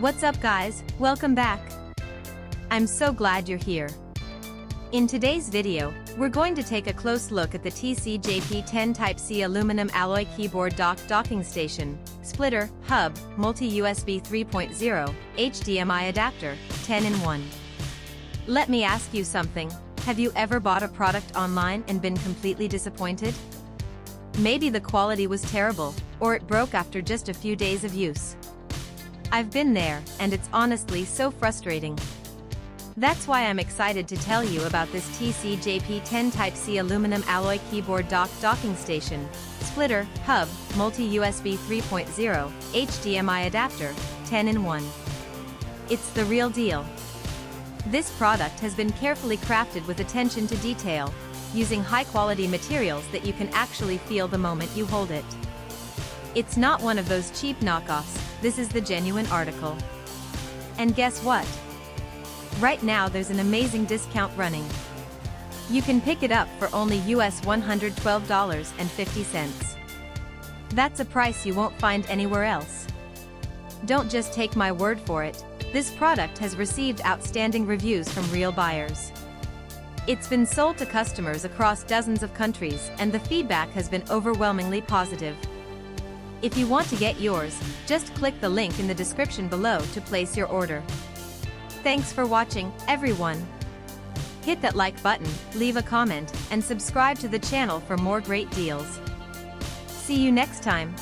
What's up guys, welcome back. I'm so glad you're here. In today's video, we're going to take a close look at the TC-JP10 Type-C aluminum alloy keyboard docking station, splitter, hub, multi-USB 3.0, HDMI adapter, 10-in-1. Let me ask you something, have you ever bought a product online and been completely disappointed? Maybe the quality was terrible, or it broke after just a few days of use. I've been there, and it's honestly so frustrating. That's why I'm excited to tell you about this TC-JP10 Type-C aluminum alloy keyboard docking station, splitter, hub, multi-USB 3.0, HDMI adapter, 10-in-1. It's the real deal. This product has been carefully crafted with attention to detail, using high-quality materials that you can actually feel the moment you hold it. It's not one of those cheap knockoffs, this is the genuine article. And guess what? Right now there's an amazing discount running. You can pick it up for only US $112.50. That's a price you won't find anywhere else. Don't just take my word for it, this product has received outstanding reviews from real buyers. It's been sold to customers across dozens of countries, and the feedback has been overwhelmingly positive. If you want to get yours, just click the link in the description below to place your order. Thanks for watching, everyone. Hit that like button, leave a comment, and subscribe to the channel for more great deals. See you next time.